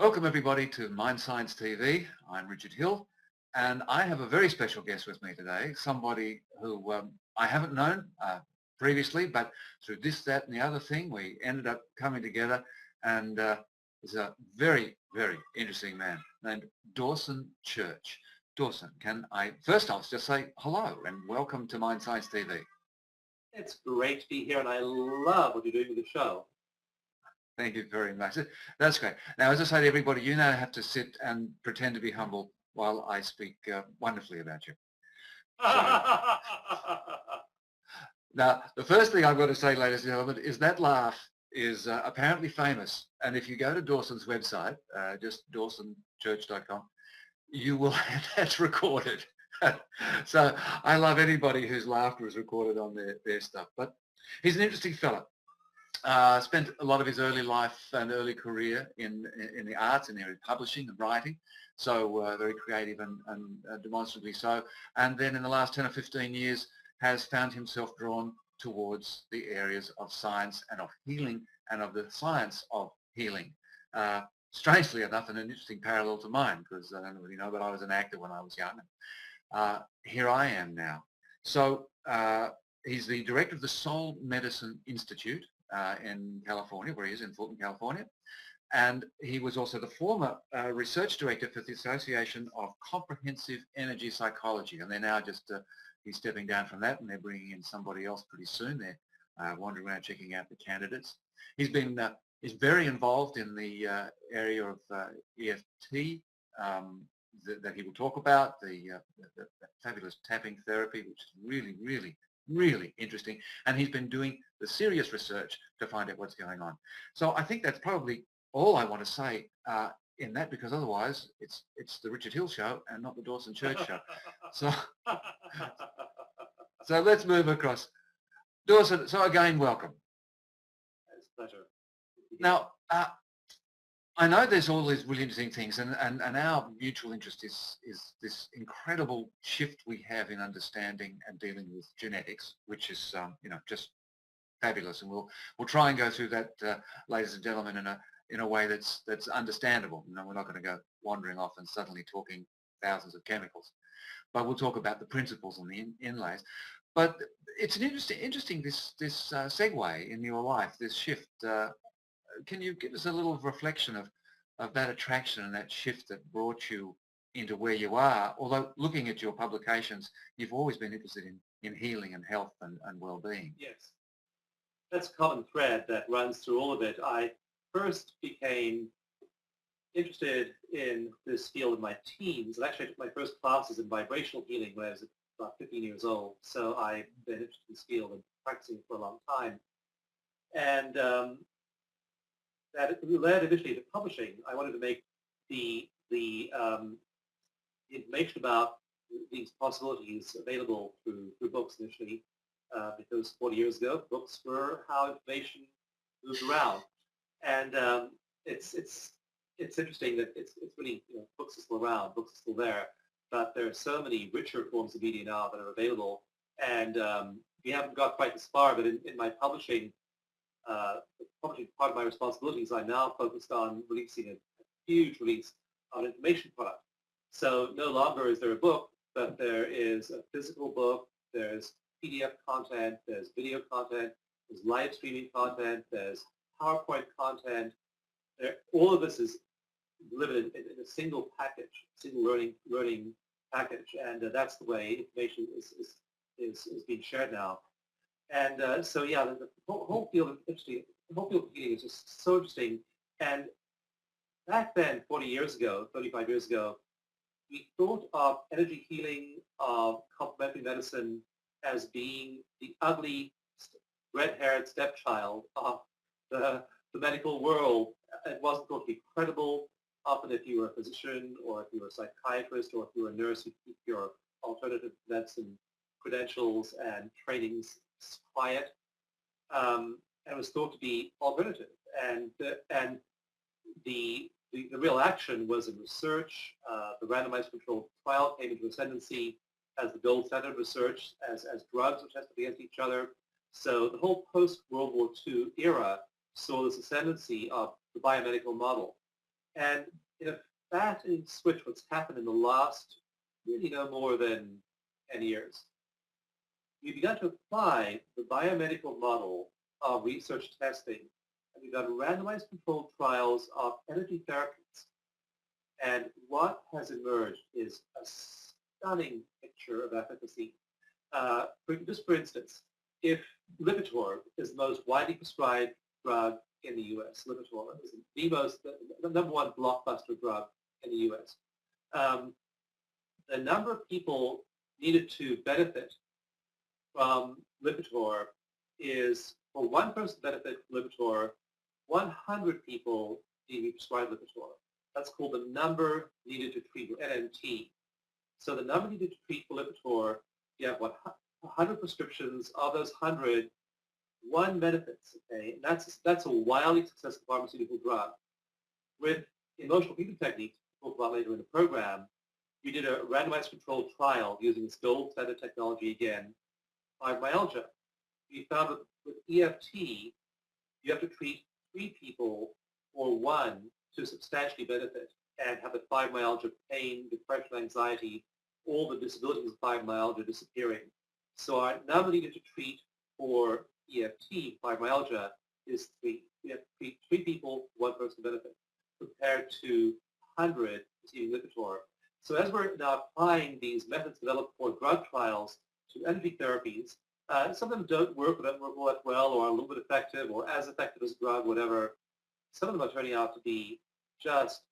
Welcome everybody to Mind Science TV. I'm Richard Hill and I have a very special guest with me today, somebody who I haven't known previously, but through this, that and the other thing we ended up coming together, and is a very, very interesting man named Dawson Church. Dawson, first I'll just say hello and welcome to Mind Science TV. It's great to be here and I love what you're doing with the show. Thank you very much. That's great. Now, as I say to everybody, you now have to sit and pretend to be humble while I speak wonderfully about you. So, now, the first thing I've got to say, ladies and gentlemen, is that laugh is apparently famous. And if you go to Dawson's website, just dawsonchurch.com, you will have that recorded. So I love anybody whose laughter is recorded on their stuff. But he's an interesting fella. Spent a lot of his early life and early career in the arts, in the area of publishing and writing, so very creative and demonstrably so. And then in the last 10 or 15 years has found himself drawn towards the areas of science and of healing and of the science of healing. Strangely enough, an interesting parallel to mine, because I don't know if you know, but I was an actor when I was young. Here I am now. So he's the director of the Soul Medicine Institute in California, where he is in Fulton, California. And he was also the former research director for the Association of Comprehensive Energy Psychology. And they're now just, he's stepping down from that and they're bringing in somebody else pretty soon. They're wandering around checking out the candidates. He's been, is very involved in the area of EFT that he will talk about, the fabulous tapping therapy, which is really, really, really interesting, and he's been doing the serious research to find out what's going on. So I think that's probably all I want to say in that, because otherwise it's the Richard Hill show and not the Dawson Church show. So let's move across. Dawson, so again, welcome. It's a pleasure. Now, I know there's all these really interesting things, and our mutual interest is this incredible shift we have in understanding and dealing with genetics, which is you know, just fabulous, and we'll try and go through that, ladies and gentlemen, in a way that's understandable. You know, we're not going to go wandering off and suddenly talking thousands of chemicals, but we'll talk about the principles and the inlays. But it's an interesting this segue in your life, this shift. Can you give us a little reflection of that attraction and that shift that brought you into where you are? Although looking at your publications, you've always been interested in healing and health and well-being. Yes, that's a common thread that runs through all of it. I first became interested in this field in my teens, and actually I took my first classes in vibrational healing when I was about 15 years old. So I've been interested in this field and practicing for a long time. And that led initially to publishing. I wanted to make the information about these possibilities available through books initially, because 40 years ago, books were how information moved around. And it's interesting that it's really, you know, books are still around, books are still there, but there are so many richer forms of media now that are available. And we haven't got quite this far, but in my publishing part of my responsibilities, I'm now focused on releasing a huge release of an information product. So no longer is there a book, but there is a physical book, there's PDF content, there's video content, there's live streaming content, there's PowerPoint content. All of this is delivered in a single package, single learning package, and that's the way information is being shared now. And so yeah, the whole field of healing is just so interesting. And back then, 40 years ago, 35 years ago, we thought of energy healing, of complementary medicine, as being the ugly, red-haired stepchild of the medical world. It wasn't thought to be credible. Often if you were a physician, or if you were a psychiatrist, or if you were a nurse, you keep your alternative medicine credentials and trainings quiet, and it was thought to be alternative. And the real action was in research. The randomized controlled trial came into ascendancy as the gold standard research, as drugs were tested against each other. So the whole post-World War II era saw this ascendancy of the biomedical model. And in a fascinating switch, what's happened in the last really no more than 10 years, we began to apply the biomedical model of research testing, and we've done randomized controlled trials of energy therapies. And what has emerged is a stunning picture of efficacy. Just for instance, if Lipitor is the most widely prescribed drug in the U.S., Lipitor is the number one blockbuster drug in the U.S. The number of people needed to benefit from Lipitor is, for one person to benefit from Lipitor, 100 people need to be prescribed Lipitor. That's called the number needed to treat, or NNT. So the number needed to treat for Lipitor, you have 100 prescriptions. Of those 100, one benefits. Okay, and that's a wildly successful pharmaceutical drug. With emotional treatment techniques, we'll talk about later in the program, we did a randomized controlled trial using this gold standard technology again, fibromyalgia. We found that with EFT, you have to treat 3 people or 1 to substantially benefit and have the fibromyalgia, pain, depression, anxiety, all the disabilities of fibromyalgia disappearing. So our number needed to treat for EFT, fibromyalgia, is 3. We have to treat 3 people, 1 person to benefit, compared to 100 receiving Lipitor. So as we're now applying these methods developed for drug trials to energy therapies, some of them don't work or don't work all that well, or are a little bit effective, or as effective as a drug, whatever. Some of them are turning out to be just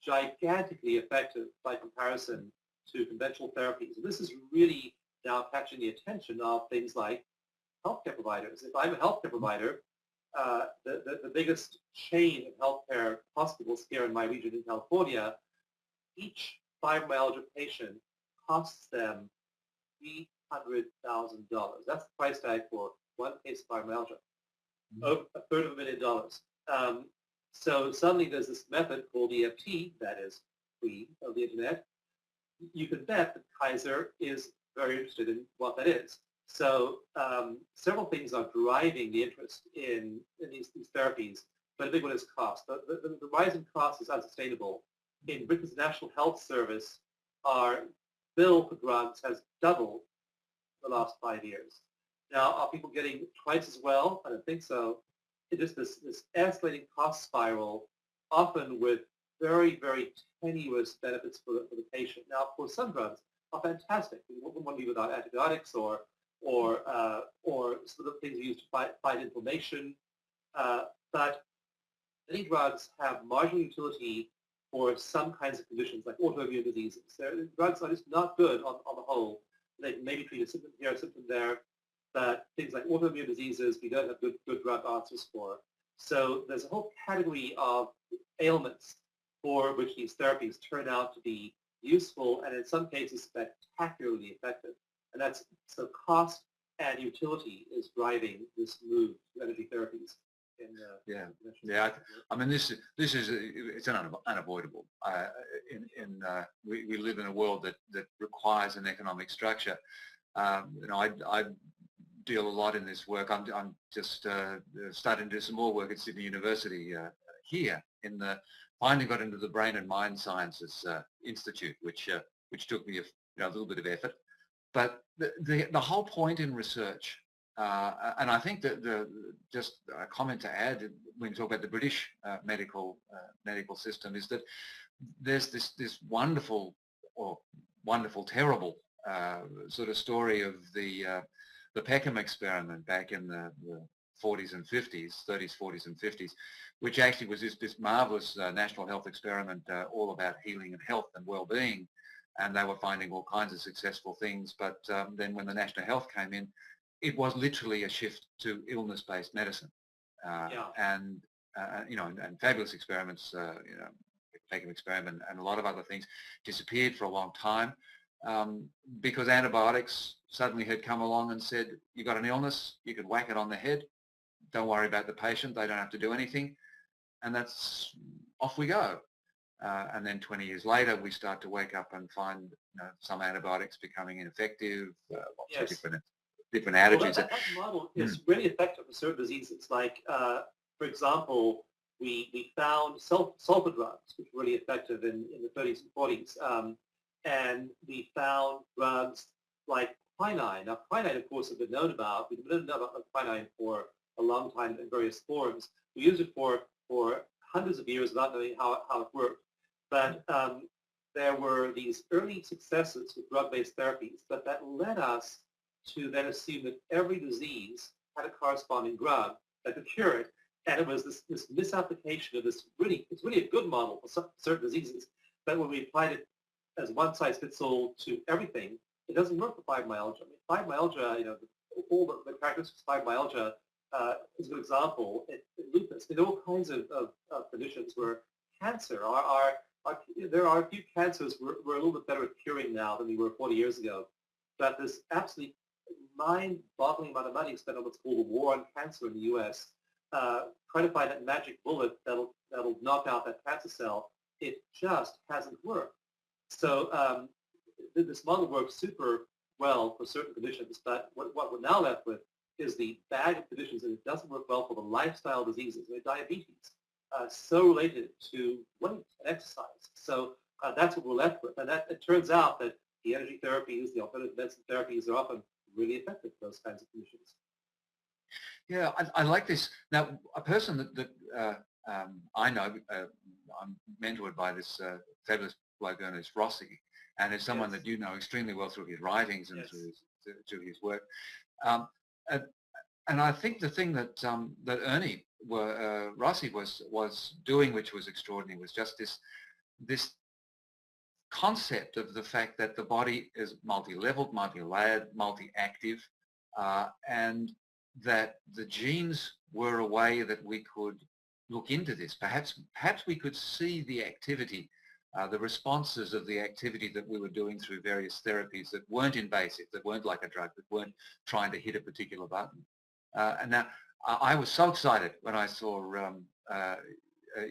gigantically effective by comparison to conventional therapies. And this is really now catching the attention of things like healthcare providers. If I'm a healthcare provider, the biggest chain of healthcare hospitals here in my region in California, each fibromyalgia patient costs them $300,000. That's the price tag for one case of fibromyalgia, over $250,000. So suddenly there's this method called EFT that is free of the internet. You can bet that Kaiser is very interested in what that is. So several things are driving the interest in these therapies, but a big one is cost. The rise in cost is unsustainable. In Britain's National Health Service, our bill for drugs has doubled the last 5 years. Now, are people getting twice as well? I don't think so. It is this escalating cost spiral, often with very, very tenuous benefits for the patient. Now, of course, some drugs are fantastic. We wouldn't want to be without antibiotics or some of the things we use to fight inflammation. But many drugs have marginal utility for some kinds of conditions like autoimmune diseases. Drugs are just not good on the whole. They can maybe treat a symptom here, a symptom there, but things like autoimmune diseases, we don't have good drug answers for. So there's a whole category of ailments for which these therapies turn out to be useful and in some cases spectacularly effective. And that's, so cost and utility is driving this move to energy therapies. Yeah. I mean, this is it's unavoidable. We live in a world that requires an economic structure. I deal a lot in this work. I'm just starting to do some more work at Sydney University here in the. Finally got into the Brain and Mind Sciences Institute, which took me a little bit of effort. But the whole point in research. And I think that just a comment to add when you talk about the British medical system is that there's this wonderful terrible sort of story of the Peckham experiment back in the 40s and 50s, 30s, 40s and 50s, which actually was this marvelous national health experiment all about healing and health and well-being, and they were finding all kinds of successful things. But then when the national health came in, it was literally a shift to illness-based medicine, and fabulous experiments, Peckham experiment and a lot of other things disappeared for a long time because antibiotics suddenly had come along and said, you've got an illness, you can whack it on the head, don't worry about the patient, they don't have to do anything, and that's off we go. And then 20 years later, we start to wake up and find some antibiotics becoming ineffective, lots of different attitudes. Well, that model is really effective for certain diseases. Like, for example, we found sulfur drugs, which were really effective in the 30s and 40s. And we found drugs like quinine. Now, quinine, of course, has been known about. We've known about quinine for a long time in various forms. We used it for hundreds of years without knowing how it worked. But there were these early successes with drug-based therapies, but that led us to then assume that every disease had a corresponding drug that could cure it. And it was this misapplication of this it's really a good model for certain diseases, but when we applied it as one size fits all to everything, it doesn't work for fibromyalgia. I mean, fibromyalgia, all the characteristics of fibromyalgia is a good example. Lupus, there are all kinds of conditions where cancer there are a few cancers we're a little bit better at curing now than we were 40 years ago. But this absolutely mind-boggling amount of money spent on what's called a war on cancer in the U.S. Trying to find that magic bullet that'll knock out that cancer cell. It just hasn't worked. So this model works super well for certain conditions, but what we're now left with is the bag of conditions, and it doesn't work well for the lifestyle diseases. I mean, diabetes, so related to weight and exercise. So that's what we're left with. And it turns out that the energy therapies, the alternative medicine therapies are often really effective for those kinds of conditions. Yeah, I like this. Now, a person that I know, I'm mentored by this fabulous bloke known as Rossi, and is someone that you know extremely well through his writings and through his work. And I think the thing that Ernie Rossi was doing, which was extraordinary, was just this concept of the fact that the body is multi-leveled, multi-layered, multi-active, and that the genes were a way that we could look into this. Perhaps we could see the activity, the responses of the activity that we were doing through various therapies that weren't invasive, that weren't like a drug, that weren't trying to hit a particular button. And now I was so excited when I saw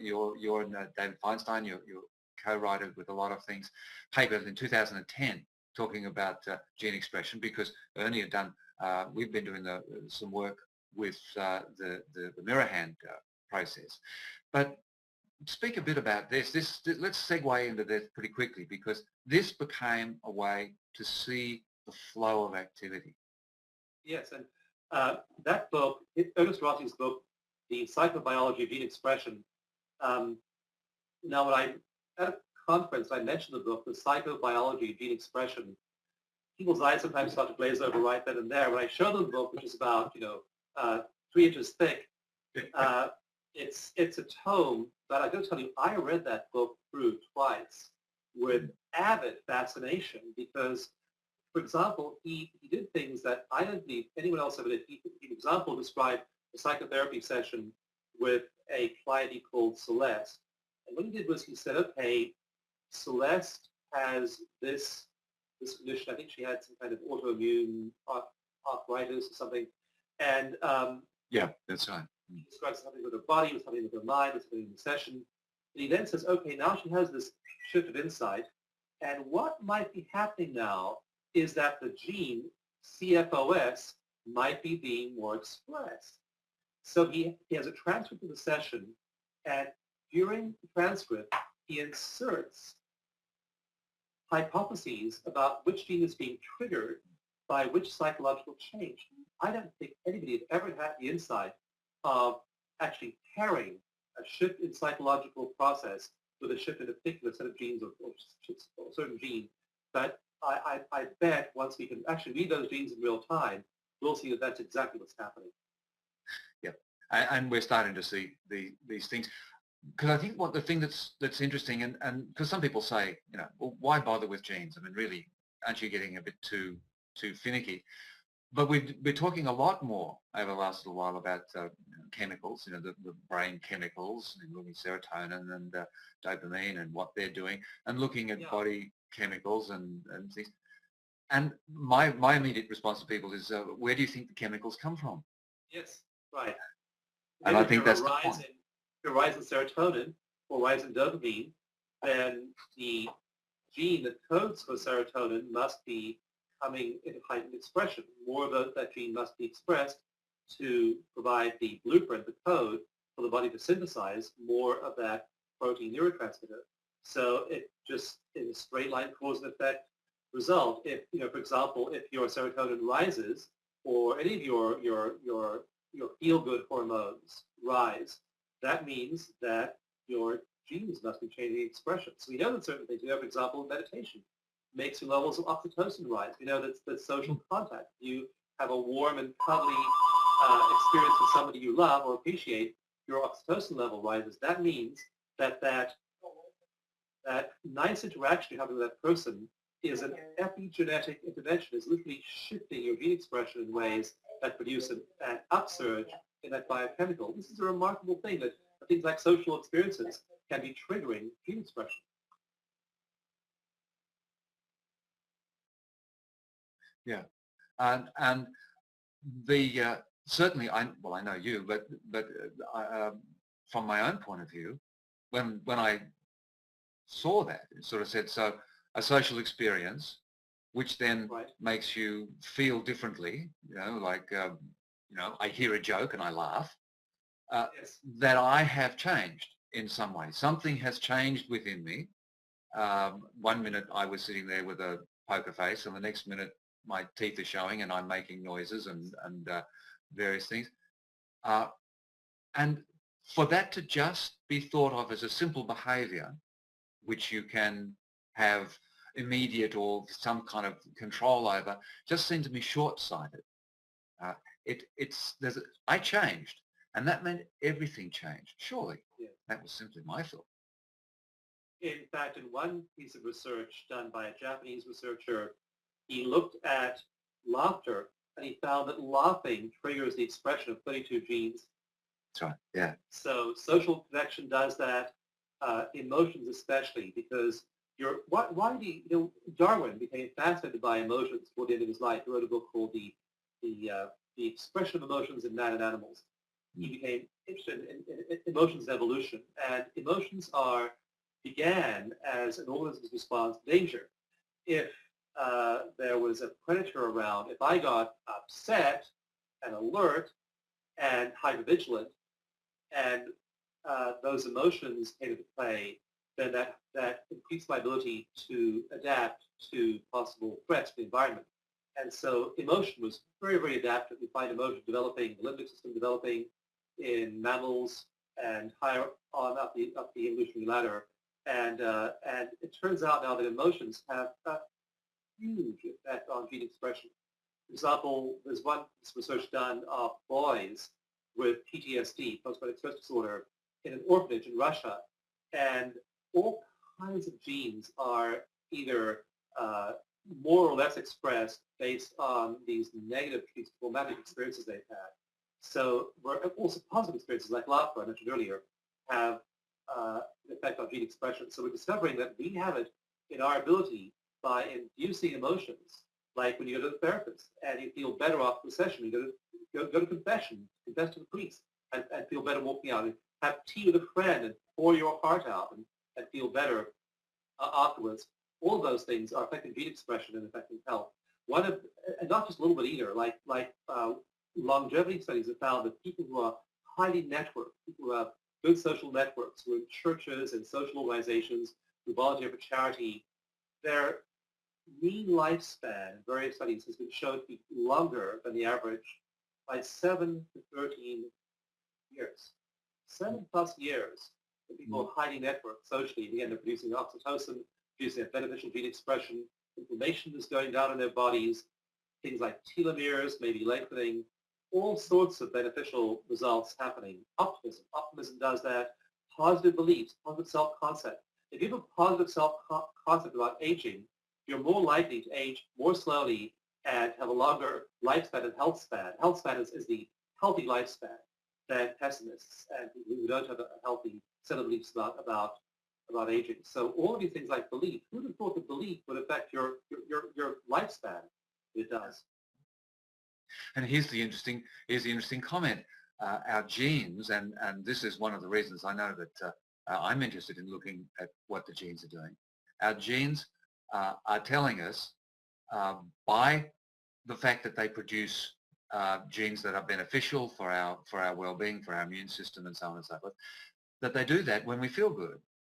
your and David Feinstein, your co-writer with a lot of things, papers in 2010 talking about gene expression, because Ernie had done, we've been doing some work with the mirror hand process. But speak a bit about this. Let's segue into this pretty quickly, because this became a way to see the flow of activity. Yes, and that book, Ernest Rossi's book, The Psychobiology of Gene Expression. Now, when I at a conference, I mentioned the book, The Psychobiology of Gene Expression. People's eyes sometimes start to glaze over right then and there. When I show them the book, which is about 3 inches thick, it's a tome. But I got to tell you, I read that book through twice with avid fascination because, for example, he did things that I don't believe anyone else ever did. He, for example, described a psychotherapy session with a client he called Celeste. And what he did was he said, okay, Celeste has this condition. I think she had some kind of autoimmune arthritis or something. And yeah, that's right. He describes something with her body, with something with her mind, with something in the session. And he then says, okay, now she has this shift of insight. And what might be happening now is that the gene CFOS might be being more expressed. So he has a transcript of the session, and during the transcript, he inserts hypotheses about which gene is being triggered by which psychological change. I don't think anybody had ever had the insight of actually pairing a shift in psychological process with a shift in a particular set of genes or certain gene. But I bet once we can actually read those genes in real time, we'll see that that's exactly what's happening. Yeah, and we're starting to see these things. Because I think the thing that's interesting, and because some people say, well, why bother with genes? I mean, really, aren't you getting a bit too finicky? But we're talking a lot more over the last little while about chemicals, the brain chemicals, including serotonin and dopamine and what they're doing, and looking at body chemicals and things. And my immediate response to people is, where do you think the chemicals come from? Yes, right. And I think that's the point. If you rise in serotonin or rise in dopamine, then the gene that codes for serotonin must be coming into heightened expression. More of that gene must be expressed to provide the blueprint, the code for the body to synthesize more of that protein neurotransmitter. So it just, in a straight line cause and effect result. If, for example, if your serotonin rises, or any of your feel-good hormones rise, that means that your genes must be changing expression. So we know that certain things, for example, meditation makes your levels of oxytocin rise. We know that social contact, you have a warm and cuddly experience with somebody you love or appreciate, your oxytocin level rises. That means that nice interaction you have with that person is an epigenetic intervention, is literally shifting your gene expression in ways that produce an upsurge in that biochemical. This is a remarkable thing, that things like social experiences can be triggering gene expression. Yeah, and the certainly I know you, but from my own point of view, when I saw that, it sort of said, so a social experience, which then Right. makes you feel differently, like I hear a joke and I laugh, Yes. that I have changed in some way. Something has changed within me. 1 minute I was sitting there with a poker face, and the next minute my teeth are showing and I'm making noises and various things. And for that to just be thought of as a simple behavior, which you can have immediate or some kind of control over, just seemed to me short-sighted. I changed, and that meant everything changed. Surely, Yeah. that was simply my thought. In fact, in one piece of research done by a Japanese researcher, he looked at laughter, and he found that laughing triggers the expression of 32 genes. That's right. Yeah. So social connection does that, emotions especially, because why do Darwin became fascinated by emotions toward the end of his life. He wrote a book called the Expression of Emotions in Man and Animals. He became interested in emotions and evolution, and emotions began as an organism's response to danger. If there was a predator around, if I got upset and alert and hypervigilant, and those emotions came into play, then that increased my ability to adapt to possible threats to the environment. And so emotion was very, very adaptive. We find emotion developing, the limbic system developing in mammals and higher on up the evolutionary ladder. And it turns out now that emotions have a huge effect on gene expression. For example, there's one research done of boys with PTSD, post-traumatic stress disorder, in an orphanage in Russia, and all kinds of genes are either more or less expressed based on these negative, these traumatic experiences they've had. So also positive experiences like laughter I mentioned earlier have an effect on gene expression. So we're discovering that we have it in our ability by inducing emotions, like when you go to the therapist and you feel better after the session, you go to confession, confess to the priest, and feel better walking out, and have tea with a friend and pour your heart out and feel better afterwards. All of those things are affecting gene expression and affecting health. And not just a little bit either, like longevity studies have found that people who are highly networked, people who have good social networks, who are in churches and social organizations, who volunteer for charity, their mean lifspan in various studies has been shown to be longer than the average by 7 to 13 years. 7+ years for people who are highly networked socially. Again, they're producing oxytocin, producing a beneficial gene expression, inflammation is going down in their bodies, things like telomeres, maybe lengthening, all sorts of beneficial results happening. Optimism does that. Positive beliefs, positive self-concept. If you have a positive self-concept about aging, you're more likely to age more slowly and have a longer lifespan and health span. Health span is the healthy lifespan than pessimists and people who don't have a healthy set of beliefs about aging. So all of these things like belief, who would have thought that belief would affect your lifespan? It does. And here's the interesting comment. Our genes, and this is one of the reasons I know that I'm interested in looking at what the genes are doing. Our genes are telling us by the fact that they produce genes that are beneficial for our well-being, for our immune system, and so on and so forth, that they do that when we feel good.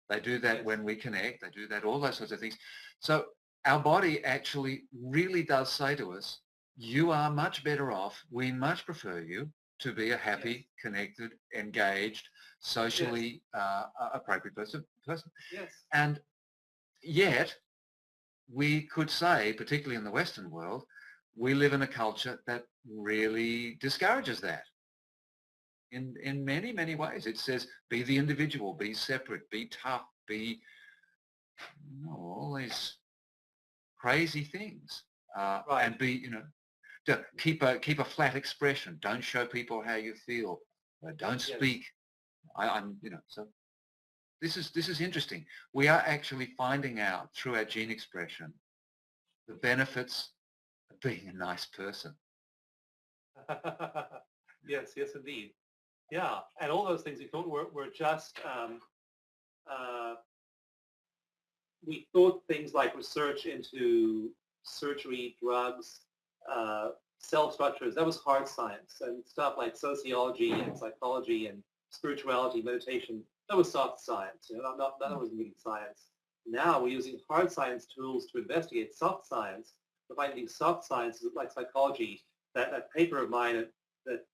They do that when we connect. They do that, all those sorts of things. So our body actually really does say to us, you are much better off. We much prefer you to be a happy, connected, engaged, socially appropriate person. Yes. And yet, we could say, particularly in the Western world, we live in a culture that really discourages that. In many, many ways. It says, be the individual, be separate, be tough, be all these crazy things. And be, to keep a flat expression. Don't show people how you feel. Don't speak. So this is interesting. We are actually finding out through our gene expression the benefits of being a nice person. Yes, indeed. Yeah, and all those things we thought were just, we thought things like research into surgery, drugs, cell structures, that was hard science, and stuff like sociology and psychology and spirituality, meditation, that was soft science. That was really science. Now we're using hard science tools to investigate soft science. We're finding soft science like psychology. That paper of mine that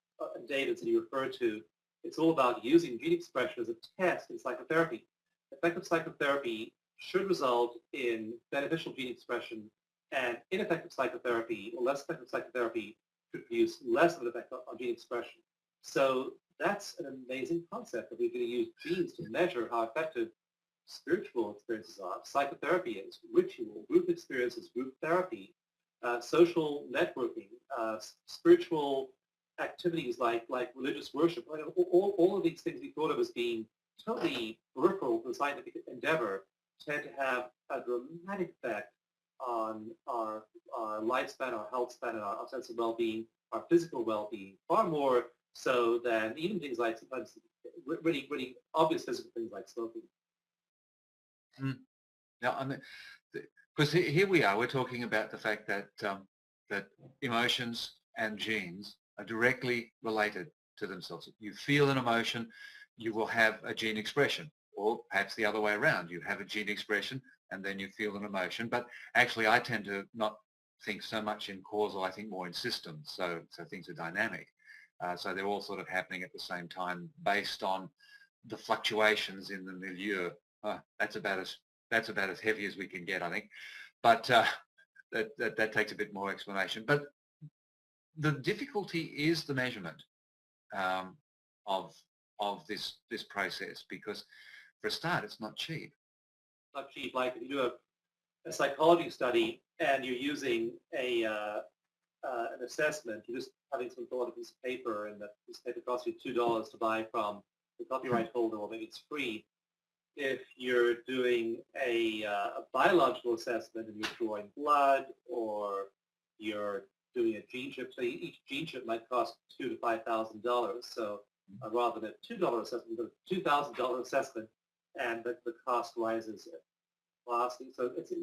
David said you referred to, it's all about using gene expression as a test in psychotherapy. Effective psychotherapy should result in beneficial gene expression, and ineffective psychotherapy or less effective psychotherapy should produce less of an effect on gene expression. So that's an amazing concept that we're going to use genes to measure how effective spiritual experiences are, psychotherapy is, ritual, group experiences, group therapy, social networking, spiritual activities like religious worship. All of these things we thought of as being totally peripheral to the scientific endeavor tend to have a dramatic effect on our lifespan, our health span, and our sense of well-being, our physical well-being, far more so than even things like sometimes really, really obvious physical things like smoking. Now, I mean, because here we are, we're talking about the fact that that emotions and genes are directly related to themselves. You feel an emotion, you will have a gene expression, or perhaps the other way around. You have a gene expression and then you feel an emotion. But actually, I tend to not think so much in causal, I think more in systems. So things are dynamic. So they're all sort of happening at the same time based on the fluctuations in the milieu. That's about as heavy as we can get, I think. But that takes a bit more explanation. But the difficulty is the measurement of this process, because for a start, it's not cheap. Not cheap. Like if you do a psychology study and you're using an assessment, you're just having some thought of a piece of paper, and that piece of paper costs you $2 to buy from the copyright holder, or maybe it's free. If you're doing a biological assessment and you're drawing blood, or you're doing a gene chip, so each gene chip might cost $2,000 to $5,000. So rather than a $2 assessment, you go $2,000 assessment, and the cost rises vastly. So it's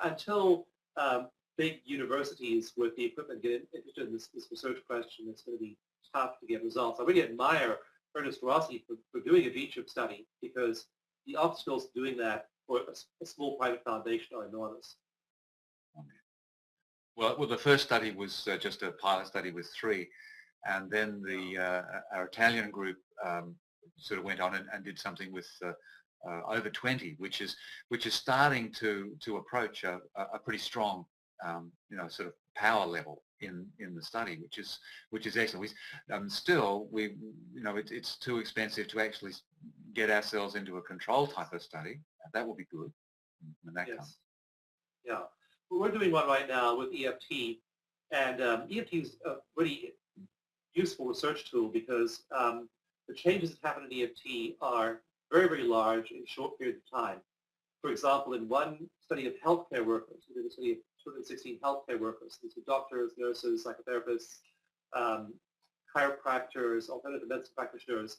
until big universities with the equipment get interested in this research question, it's going to be tough to get results. I really admire Ernest Rossi for doing a gene chip study, because the obstacles to doing that for a small private foundation are enormous. Well, the first study was just a pilot study with 3, and then our Italian group sort of went on and did something with over 20, which is starting to approach a pretty strong sort of power level in the study, which is excellent. Still, it's too expensive to actually get ourselves into a control type of study. That will be good when that comes. Yeah. We're doing one right now with EFT, and EFT is a really useful research tool, because the changes that happen in EFT are very, very large in short periods of time. For example, in one study of healthcare workers, we did a study of 216 healthcare workers. These were doctors, nurses, psychotherapists, chiropractors, alternative medicine practitioners,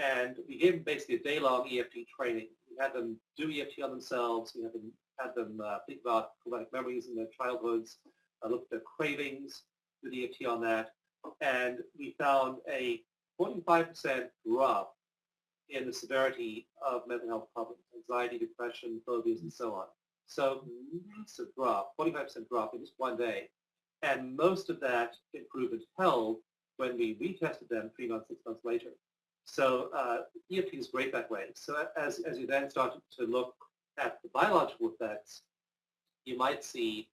and we gave them basically a day-long EFT training. We had them do EFT on themselves. We had them think about traumatic memories in their childhoods, look at their cravings, do the EFT on that. and we found a 45% drop in the severity of mental health problems, anxiety, depression, phobias, and so on. So massive drop, 45% drop in just one day. And most of that improvement held when we retested them 3 months, 6 months later. So EFT is great that way. So as you then start to look at the biological effects, you might see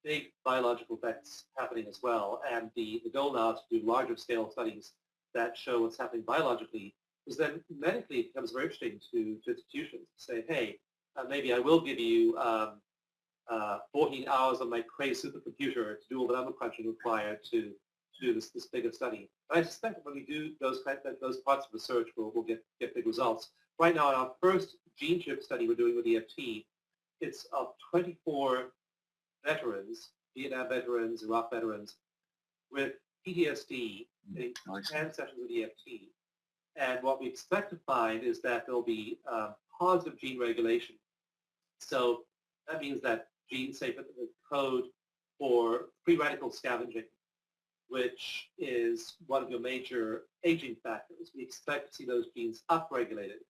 big biological effects happening as well. And the goal now to do larger scale studies that show what's happening biologically is then medically it becomes very interesting to institutions to say, hey, maybe I will give you 14 hours on my Cray supercomputer to do all the number crunching required to do this bigger study. And I suspect that when we do those parts of research, we'll get big results. Right now, in our first gene chip study we're doing with EFT, it's of 24 veterans, Vietnam veterans, Iraq veterans, with PTSD in 10 sessions with EFT. And what we expect to find is that there'll be positive gene regulation. So that means that genes, say, for the code for free radical scavenging, which is one of your major aging factors. We expect to see those genes upregulated.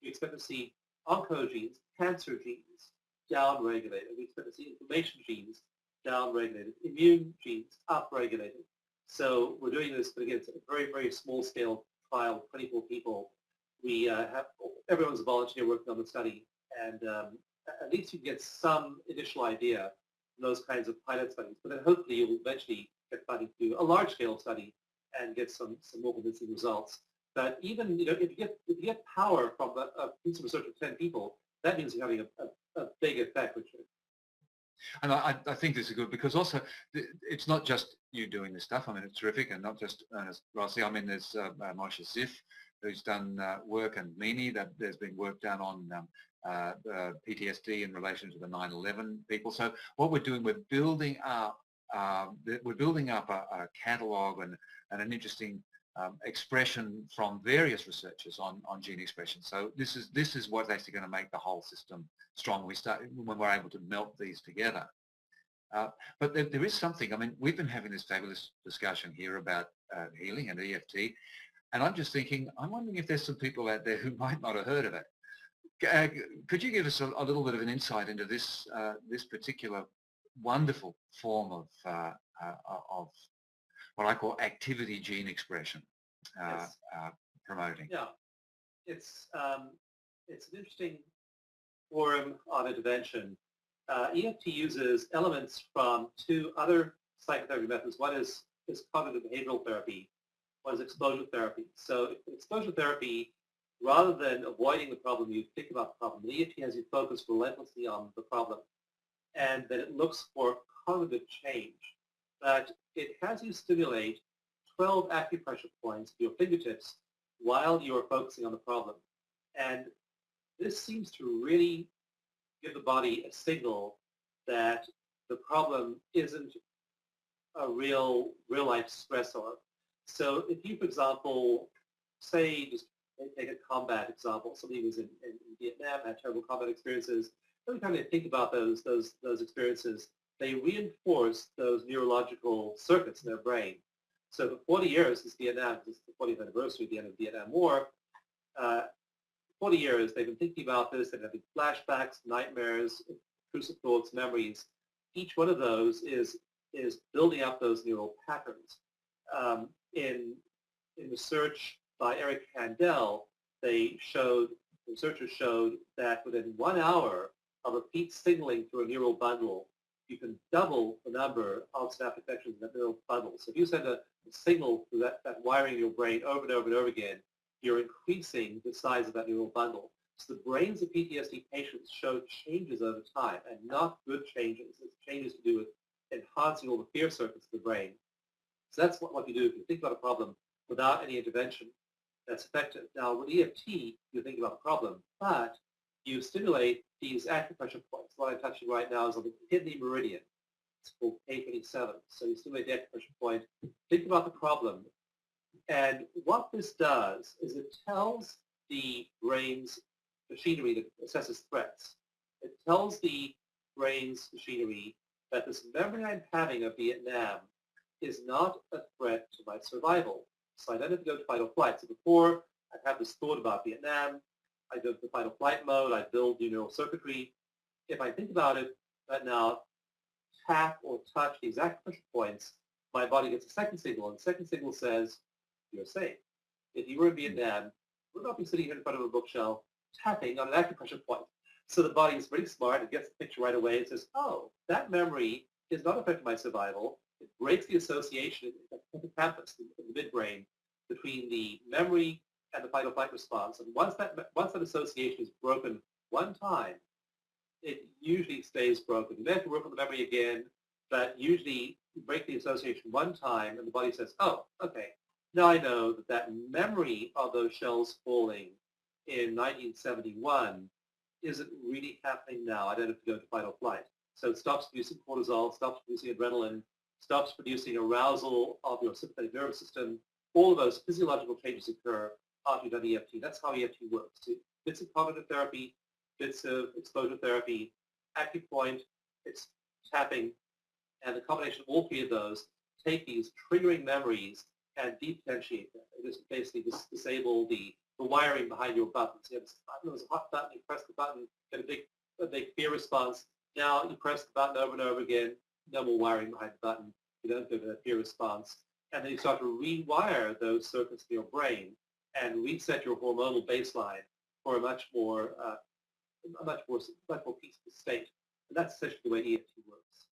We expect to see oncogenes, cancer genes, downregulated. We expect to see inflammation genes downregulated, immune genes upregulated. So we're doing this, but again, it's a very, very small scale trial, 24 people. We have, everyone's a volunteer working on the study, and at least you get some initial idea from those kinds of pilot studies. But then hopefully you'll eventually get funding to do a large scale study and get some more convincing results. But even if you get power from a piece of research of 10 people, that means you're having a big effect, Richard. And I think this is good because also it's not just you doing this stuff. I mean, it's terrific, and not just Ernest Rossi. I mean, there's Moshe Ziff, who's done work, and Mimi, that there's been work done on PTSD in relation to the 9/11 people. So what we're doing, we're building up a catalogue and an interesting expression from various researchers on gene expression. So this is what's actually going to make the whole system strong. We start when we're able to melt these together. But there is something. I mean, we've been having this fabulous discussion here about healing and EFT, and I'm just thinking, I'm wondering if there's some people out there who might not have heard of it. Could you give us a little bit of an insight into this this particular wonderful form of what I call activity gene expression Yes. promoting? Yeah, it's an interesting form of intervention. EFT uses elements from two other psychotherapy methods. One is cognitive behavioral therapy. One is exposure therapy. So exposure therapy, rather than avoiding the problem, you think about the problem. The EFT has you focus relentlessly on the problem, and then it looks for cognitive change. That it has you stimulate 12 acupressure points to your fingertips while you're focusing on the problem. And this seems to really give the body a signal that the problem isn't a real life stressor. So if you, for example, say, just take a combat example, somebody who's in Vietnam, had terrible combat experiences, every time they think about those experiences, they reinforce those neurological circuits in their brain. So for 40 years since Vietnam, this is the 40th anniversary of the end of the Vietnam War, 40 years they've been thinking about this, they've had flashbacks, nightmares, intrusive thoughts, memories. Each one of those is building up those neural patterns. In research by Eric Kandel, researchers showed that within 1 hour of repeat signaling through a neural bundle, you can double the number of synaptic connections in that neural bundle. So if you send a signal through that wiring in your brain over and over and over again, you're increasing the size of that neural bundle. So the brains of PTSD patients show changes over time, and not good changes. It's changes to do with enhancing all the fear circuits of the brain. So that's what you do if you think about a problem without any intervention. That's effective. Now with EFT, you think about the problem, but you stimulate these acupressure points. What I'm touching right now is on the kidney meridian. It's called K27. So you stimulate the acupressure point, think about the problem, and what this does is it tells the brain's machinery that assesses threats. It tells the brain's machinery that this memory I'm having of Vietnam is not a threat to my survival. So I don't have to go to fight or flight. So before, I'd have this thought about Vietnam. I go to fight or flight mode. I build new neural circuitry. If I think about it, that now tap or touch the exact pressure points, my body gets a second signal, and the second signal says, you're safe. If you were in Vietnam, you would not be sitting here in front of a bookshelf tapping on an acupressure point. So the body is pretty smart. It gets the picture right away. It says, oh, that memory is not affecting my survival. It breaks the association in the hippocampus, in the midbrain, between the memory and the fight or flight response. And once that association is broken one time, it usually stays broken. You may have to work on the memory again, but usually you break the association one time and the body says, oh, okay, now I know that that memory of those shells falling in 1971 isn't really happening now. I don't have to go to fight or flight. So it stops producing cortisol, stops producing adrenaline, stops producing arousal of your sympathetic nervous system. All of those physiological changes occur after you've done EFT. That's how EFT works. Bits of cognitive therapy, bits of exposure therapy, acupoint, it's tapping, and the combination of all three of those take these triggering memories and depotentiate them. It just basically disable the wiring behind your buttons. You have this button, there's a hot button, you press the button, get a big fear response. Now you press the button over and over again, no more wiring behind the button. You don't get a fear response. And then you start to rewire those circuits in your brain and reset your hormonal baseline for a much more peaceful state. And that's essentially the way EFT works.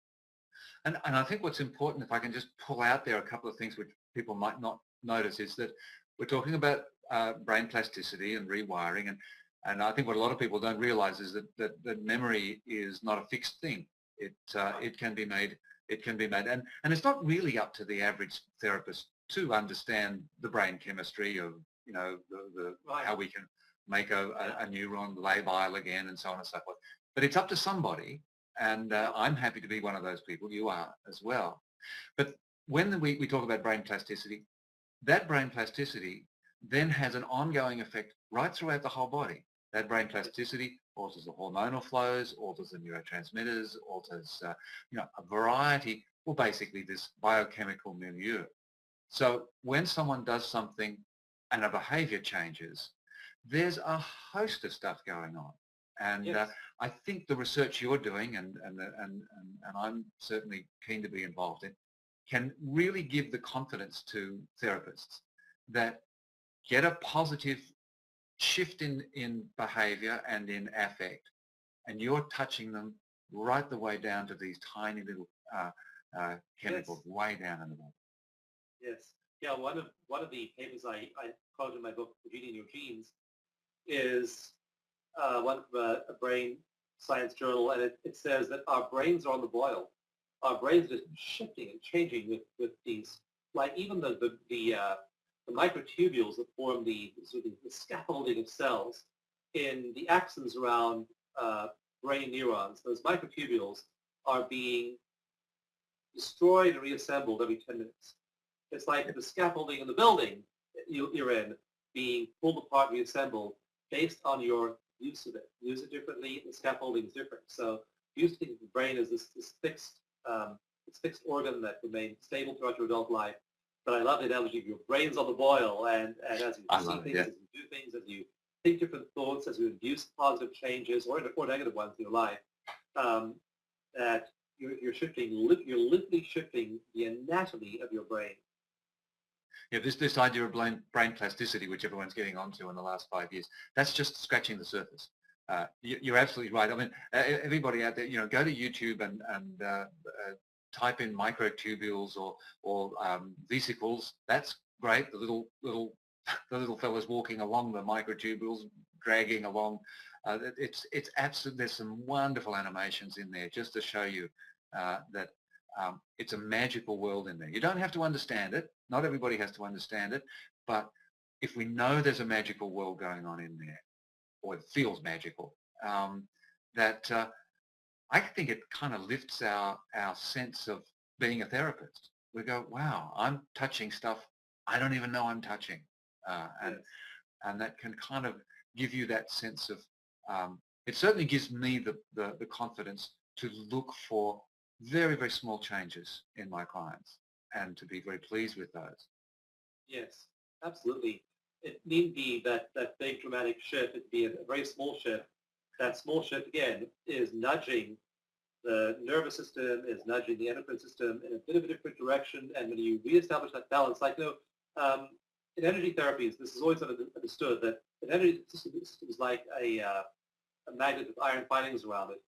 And I think what's important, if I can just pull out there a couple of things which people might not notice, is that we're talking about brain plasticity and rewiring, and I think what a lot of people don't realize is that memory is not a fixed thing. It can be made, and it's not really up to the average therapist to understand the brain chemistry of, you know, how we can make a neuron labile again and so on and so forth. But it's up to somebody, and I'm happy to be one of those people. You are as well. But when we talk about brain plasticity, that brain plasticity then has an ongoing effect right throughout the whole body. That brain plasticity alters the hormonal flows, alters the neurotransmitters, alters you know, a variety, well, basically this biochemical milieu. So when someone does something and a behavior changes, there's a host of stuff going on. And Yes. I think the research you're doing, and I'm certainly keen to be involved in, can really give the confidence to therapists that get a positive shift in behavior and in affect, and you're touching them right the way down to these tiny little chemicals. Yes. Way down in the body. Yes. Yeah, one of the papers I quote in my book, Reading Your Genes, is one from a brain science journal, and it says that our brains are on the boil. Our brains are just shifting and changing with these, like even the microtubules that form the scaffolding of cells in the axons around brain neurons. Those microtubules are being destroyed and reassembled every 10 minutes. It's like the scaffolding in the building you're in being pulled apart, reassembled based on your use of it. Use it differently, the scaffolding is different. So you think of the brain as this fixed organ that remains stable throughout your adult life. But I love the analogy of your brain's on the boil, and as you see things, as you do things, as you think different thoughts, as you induce positive changes or negative ones in your life, that you're literally shifting the anatomy of your brain. Yeah, this idea of brain plasticity, which everyone's getting onto in the last 5 years, that's just scratching the surface. You're absolutely right. I mean, everybody out there, you know, go to YouTube and type in microtubules or vesicles. That's great. The little fellas walking along the microtubules, dragging along. It's absolute. There's some wonderful animations in there just to show you that it's a magical world in there. You don't have to understand it. Not everybody has to understand it, but if we know there's a magical world going on in there, or it feels magical, that I think it kind of lifts our sense of being a therapist. We go, wow, I'm touching stuff I don't even know I'm touching, and that can kind of give you that sense of. It certainly gives me the confidence to look for very, very small changes in my clients. and to be very pleased with those. Yes, absolutely. It needn't be that big dramatic shift. It'd be a very small shift. That small shift, again, is nudging the nervous system, is nudging the endocrine system in a bit of a different direction. And when you reestablish that balance, like, in energy therapies, this is always understood that an energy system is like a magnet with iron filings around it.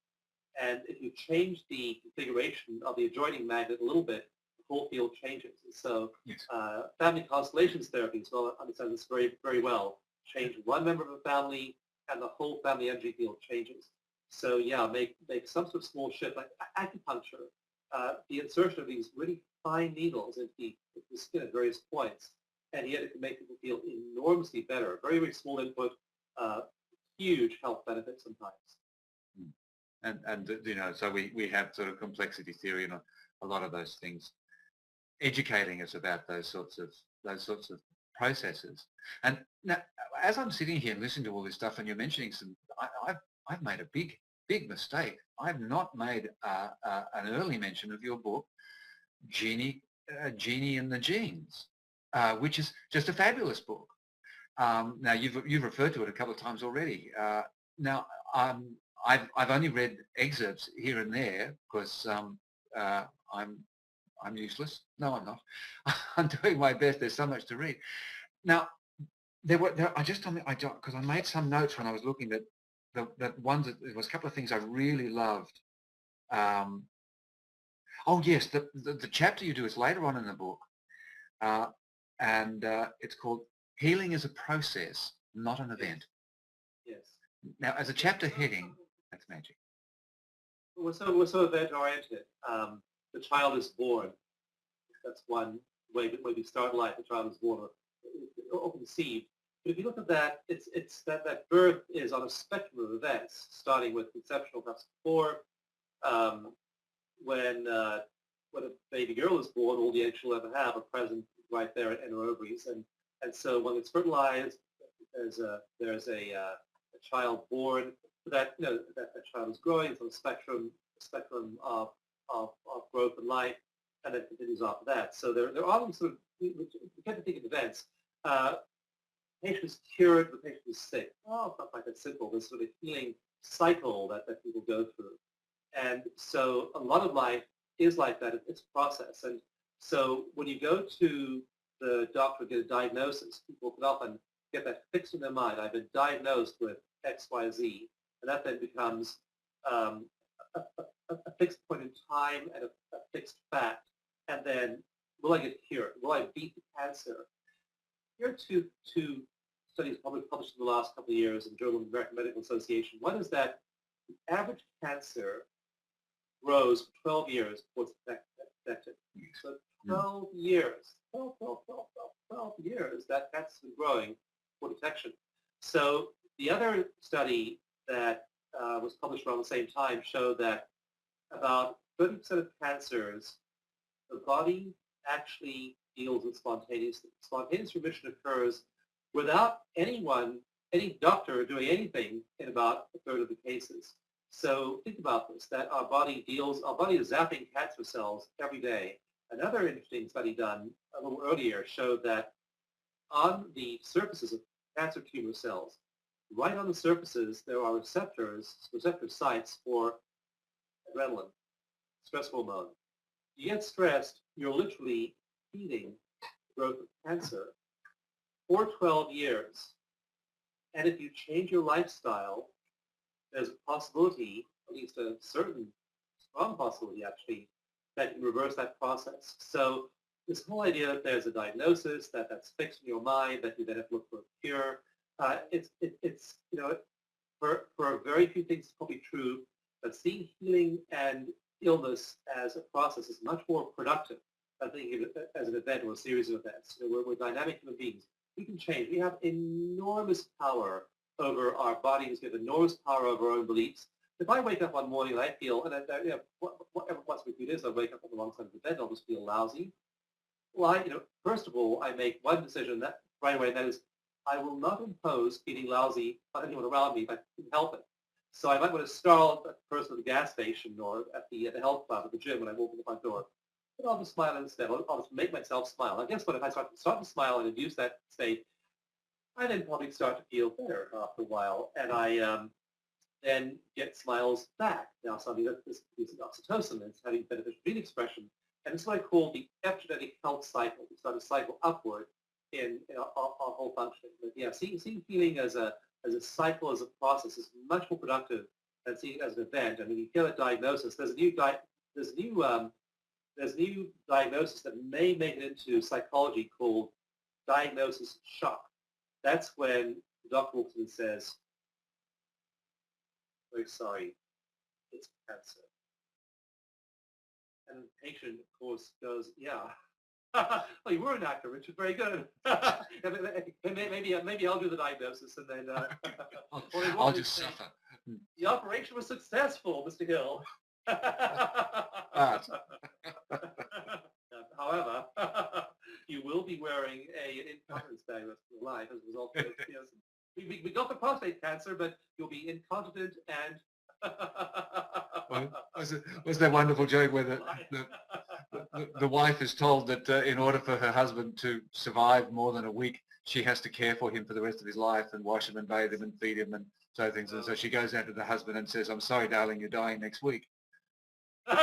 And if you change the configuration of the adjoining magnet a little bit, the whole field changes. So Yes. family constellations therapies well understand this very, very well. Change one member of a family and the whole family energy field changes. So yeah, make some sort of small shift like acupuncture, the insertion of these really fine needles into the skin at various points, and yet it can make people feel enormously better. Very, very small input, huge health benefits sometimes. And so we have sort of complexity theory and a lot of those things educating us about those sorts of processes. And now, as I'm sitting here and listening to all this stuff, and you're mentioning I've made a big mistake. I've not made an early mention of your book, Genie and the Genes, which is just a fabulous book. Now you've referred to it a couple of times already. Now I've only read excerpts here and there because I'm useless. No, I'm not. I'm doing my best. There's so much to read. Now because I made some notes when I was looking at that ones that there was a couple of things I really loved. Oh yes, the chapter you do is later on in the book, and it's called "Healing is a Process, Not an Event." Yes. Now, as a chapter heading, that's magic. We're so event oriented. The child is born. That's one way we start life. The child is born or conceived. But if you look at that, it's that birth is on a spectrum of events, starting with conception, perhaps before, when a baby girl is born, all the eggs she'll ever have are present right there in her ovaries, and so when it's fertilized, there's a child born. That that child is growing. It's on a spectrum of growth and life, and then continues after that. So there are these sort of we tend to think of events. Patient is cured, the patient is sick. Oh, it's not quite that simple. There's sort of healing cycle that people go through. And so a lot of life is like that. It's a process. And so when you go to the doctor to get a diagnosis, people can often get that fixed in their mind. I've been diagnosed with X, Y, Z. And that then becomes a fixed point in time and a fixed fact. And then, will I get cured? Will I beat the cancer? Here are two studies published in the last couple of years in the Journal of the American Medical Association. One is that the average cancer grows for 12 years before it's detected. So 12 years, 12 years, that cancer's been growing for detection. So the other study that was published around the same time showed that about 30% of cancers, the body actually deals with spontaneously. Spontaneous remission occurs without any doctor doing anything in about a third of the cases. So think about this, that our body is zapping cancer cells every day. Another interesting study done a little earlier showed that on the surfaces of cancer tumor cells, right on the surfaces, there are receptor sites for adrenaline, stress hormone. You get stressed, you're literally feeding the growth of cancer for 12 years. And if you change your lifestyle, there's a possibility, at least a certain strong possibility actually, that you reverse that process. So this whole idea that there's a diagnosis, that's fixed in your mind, that you then have to look for a cure, for very few things it's probably true, but seeing healing and illness as a process is much more productive than thinking of it as an event or a series of events. We're dynamic human beings. We can change. We have enormous power over our bodies. We have enormous power over our own beliefs. If I wake up one morning and I feel, and whatever once we do this, I wake up on the wrong side of the bed and I'll just feel lousy. Well, first of all, I make one decision that right away, and that is I will not impose feeling lousy on anyone around me if I can help it. So I might want to startle a person at the gas station or at the health club, at the gym when I walk in the front door. but I'll just smile instead. I'll just make myself smile. And guess what? If I start to smile and induce that state, I then probably start to feel better after a while, and I then get smiles back. Now, suddenly this is oxytocin, and it's having beneficial gene expression, and it's what I call the epigenetic health cycle. We start to cycle upward in our whole functioning. But yeah, seeing feeling as a cycle, as a process, is much more productive than seeing it as an event. I mean, you hear a diagnosis. There's new diagnosis that may make it into psychology called diagnosis shock. That's when the doctor walks in and says, "Very sorry, it's cancer." And the patient, of course, goes, "Yeah." Well, you were an actor, which is very good. maybe I'll do the diagnosis, and then I'll just suffer. The operation was successful, Mr. Hill. However, you will be wearing an incontinence bag the rest of your life as a result of it. We got the prostate cancer, but you'll be incontinent and... Well, was that wonderful joke where the wife is told that in order for her husband to survive more than a week, she has to care for him for the rest of his life and wash him and bathe him and feed him and so things. And so she goes out to the husband and says, "I'm sorry, darling, you're dying next week." There's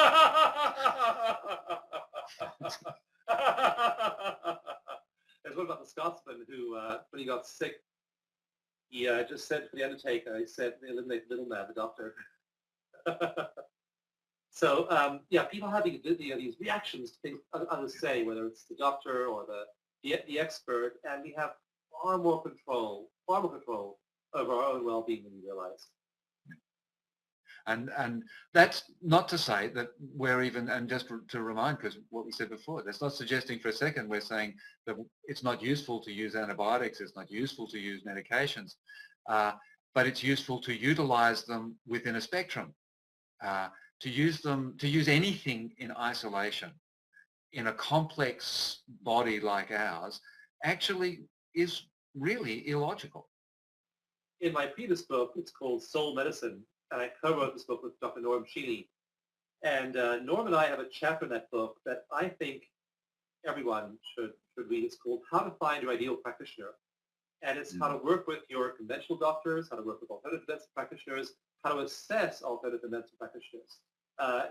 one about the Scotsman who, when he got sick, he just said for the undertaker, he said, "Eliminate the middleman, the doctor." So, yeah, people having these reactions to things others say, whether it's the doctor or the expert, and we have far more control over our own well-being than we realize. And that's not to say that we're even, and just to remind, because what we said before, that's not suggesting for a second we're saying that it's not useful to use antibiotics, it's not useful to use medications, but it's useful to utilize them within a spectrum. To use anything in isolation in a complex body like ours actually is really illogical. In my previous book, it's called Soul Medicine, and I co-wrote this book with Dr. Norm Shealy. And Norm and I have a chapter in that book that I think everyone should read. It's called How to Find Your Ideal Practitioner. And it's how to work with your conventional doctors, how to work with alternative medicine practitioners, how to assess alternative medicine practitioners.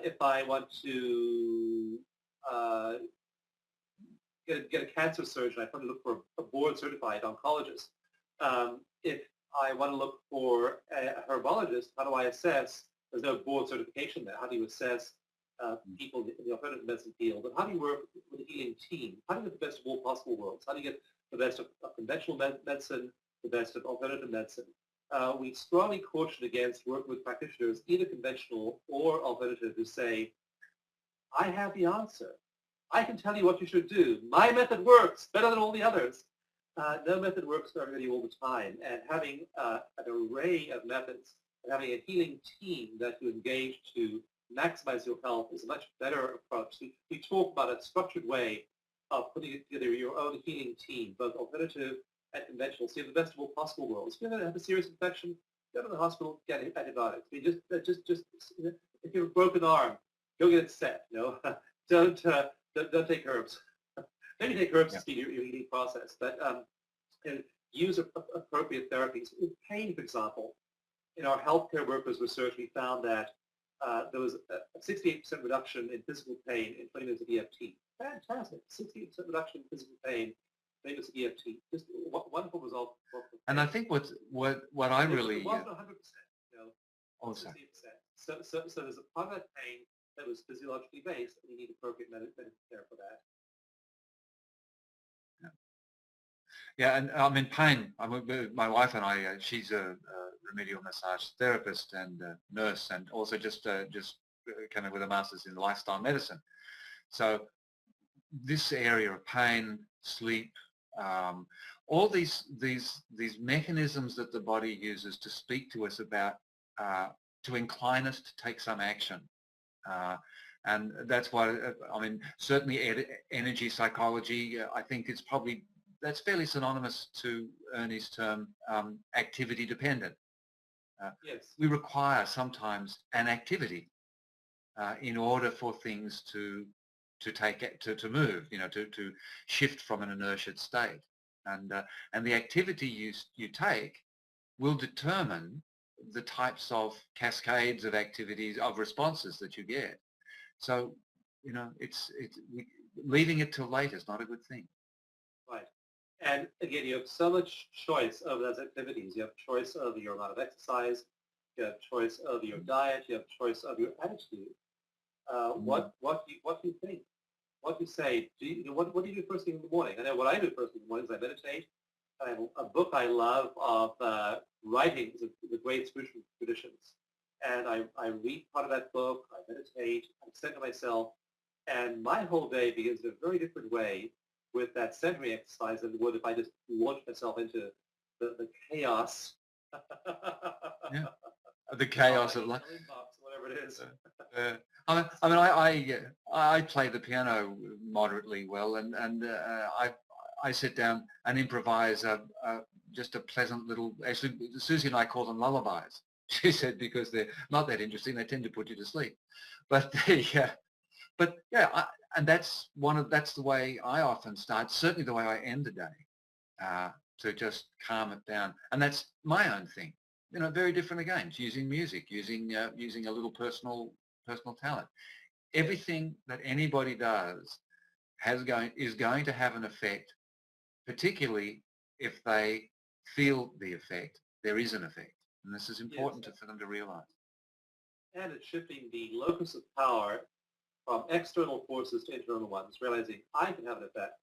If I want to get a cancer surgeon, I want to look for a board-certified oncologist. If I want to look for a herbologist, how do I assess? There's no board certification there. How do you assess people in the alternative medicine field? And how do you work with a healing team? How do you get the best of all possible worlds? How do you get the best of conventional medicine, the best of alternative medicine? We strongly caution against working with practitioners, either conventional or alternative, who say, "I have the answer. I can tell you what you should do. My method works better than all the others." No method works for everybody all the time, and having an array of methods and having a healing team that you engage to maximize your health is a much better approach. We talk about a structured way of putting together your own healing team, both alternative and conventional, so you have the best of all possible worlds. If you're going to have a serious infection, go to the hospital, get antibiotics. I mean, just if you have a broken arm, go get it set. Don't take herbs. Maybe take herbs to speed your healing process, but use appropriate therapies. In pain, for example, in our healthcare workers research, we found that there was a 68% reduction in physical pain in 20 minutes of EFT. Fantastic. 68% reduction in physical pain, 20 minutes of EFT. Just wonderful result. And I think what I really... It wasn't 100%, 68%. So there's a part of that pain that was physiologically based, and you need appropriate medical care for that. Yeah, and I'm in pain. My wife and I, she's a remedial massage therapist and nurse, and also just came in with a master's in lifestyle medicine. So this area of pain, sleep, all these mechanisms that the body uses to speak to us about, to incline us to take some action. And that's why, certainly energy psychology, I think it's probably, that's fairly synonymous to Ernie's term, activity dependent. Yes. We require sometimes an activity in order for things to to move, to shift from an inertia state, and the activity you take will determine the types of cascades of activities of responses that you get. So, it's leaving it till late is not a good thing. Right. And again, you have so much choice of those activities. You have choice of your amount of exercise. You have choice of your diet. You have choice of your attitude. What do you think? What do you say? What do you do first thing in the morning? I know what I do first thing in the morning is I meditate. I have a book I love of writings of the great spiritual traditions. And I read part of that book, I meditate, I center myself, and my whole day begins in a very different way with that centering exercise than it would if I just launched myself into the chaos. Yeah, the chaos of life. Whatever it is. I play the piano moderately well, and I sit down and improvise just a pleasant little. Actually, Susie and I call them lullabies. She said because they're not that interesting, they tend to put you to sleep. But and that's the way I often start. Certainly the way I end the day, to just calm it down, and that's my own thing. Very different again. Using music, using a little personal talent. Everything that anybody does is going to have an effect, particularly if they feel the effect. There is an effect, and this is important for them to realize. And it's shifting the locus of power from external forces to internal ones, realizing I can have an effect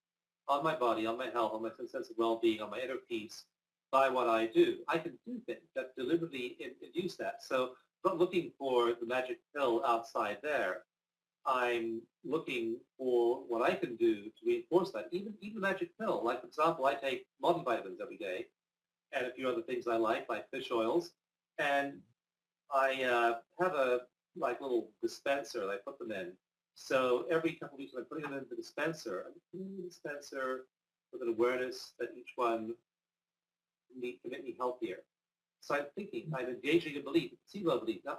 on my body, on my health, on my sense of well-being, on my inner peace by what I do. I can do things that deliberately induce that. So I'm not looking for the magic pill outside there. I'm looking for what I can do to reinforce that. Even the magic pill, like for example, I take multivitamins every day and a few other things I like fish oils. And I have a little dispenser that I put them in. So every couple of weeks I'm putting them in the dispenser. I'm putting them in the dispenser with an awareness that each one can make me healthier. So I'm thinking, I'm engaging a belief, a placebo belief. Now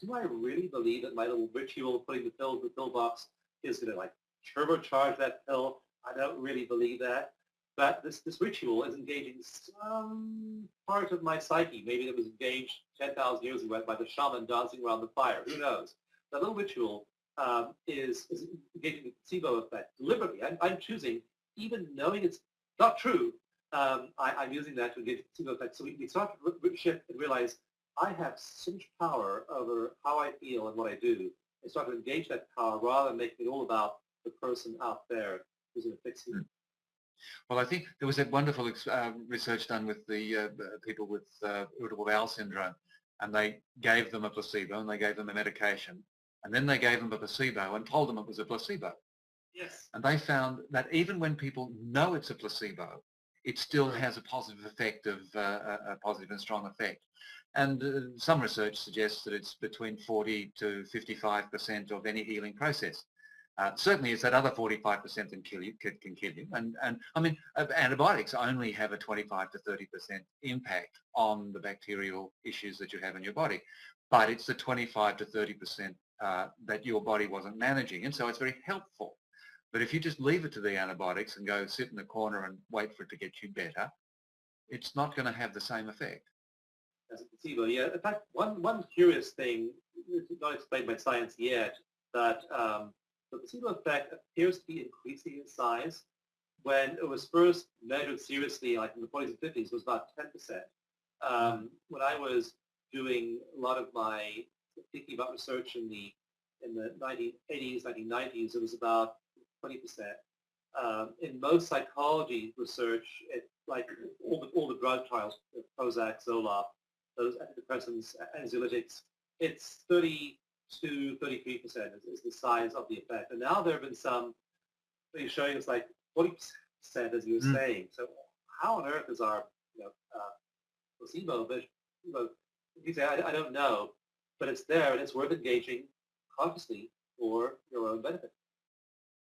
do I really believe that my little ritual of putting the pill in the pill box is going to turbocharge that pill? I don't really believe that. But this ritual is engaging some part of my psyche. Maybe it was engaged 10,000 years ago by the shaman dancing around the fire. Who knows? That little ritual is engaging the placebo effect deliberately. I'm choosing, even knowing it's not true, I'm using that to engage the placebo effect. So we start to shift and realize I have so much power over how I feel and what I do. I start to engage that power rather than making it all about the person out there who's going to fix me. Well, I think there was that wonderful research done with the people with irritable bowel syndrome, and they gave them a placebo and they gave them a medication, and then they gave them a placebo and told them it was a placebo. Yes. And they found that even when people know it's a placebo, it still has a positive effect of a positive and strong effect. And some research suggests that it's between 40 to 55% of any healing process. Certainly it's that other 45% that can kill you. And I mean, antibiotics only have a 25 to 30% impact on the bacterial issues that you have in your body. But it's the 25 to 30% that your body wasn't managing. And so it's very helpful. But if you just leave it to the antibiotics and go sit in the corner and wait for it to get you better, it's not going to have the same effect. As a placebo, yeah. In fact, one curious thing, not explained by science yet, that the placebo effect appears to be increasing in size. When it was first measured seriously, like in the 40s and 50s, it was about 10%. When I was doing a lot of my thinking about research in the 1980s, 1990s, it was about 20%. In most psychology research, like all the drug trials, Prozac, Zoloft, those antidepressants, anxiolytics, it's 30 to 33% is the size of the effect. And now there have been some showing us like 40%, as you were saying. So how on earth is our placebo? But you say, I don't know, but it's there and it's worth engaging consciously for your own benefit.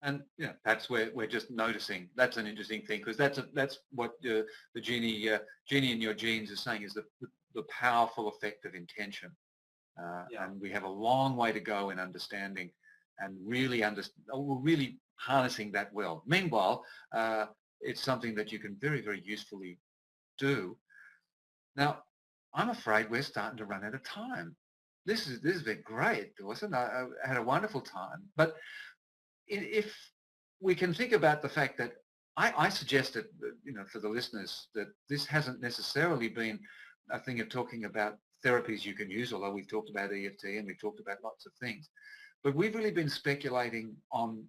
And that's where we're just noticing. That's an interesting thing, because that's what the genie in your genes is saying, is the powerful effect of intention. And we have a long way to go in understanding and really really harnessing that well. Meanwhile, it's something that you can very, very usefully do. Now, I'm afraid we're starting to run out of time. This has been great, Dawson. I had a wonderful time. But if we can think about the fact that I suggested, for the listeners, that this hasn't necessarily been a thing of talking about therapies you can use, although we've talked about EFT and we've talked about lots of things. But we've really been speculating on